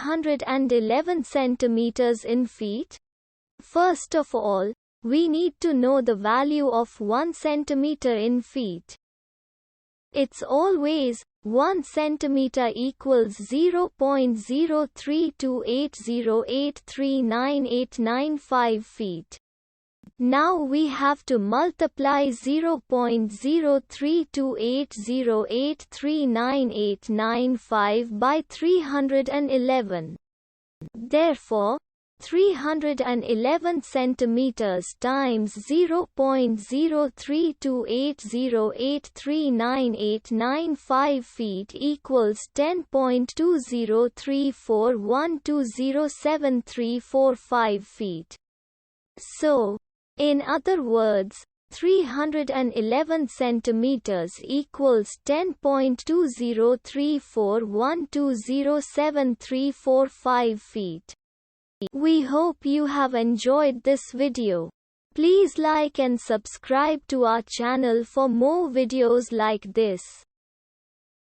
311 centimeters in feet? First of all, we need to know the value of 1 centimeter in feet. It's always 1 centimeter equals 0.03280839895 feet. Now we have to multiply 0.03280839895 by 311. Therefore, 311 centimeters times 0.03280839895 feet equals 10.2034120734 feet. So, in other words, 311 centimeters equals 10.2034120734 feet. We hope you have enjoyed this video. Please like and subscribe to our channel for more videos like this.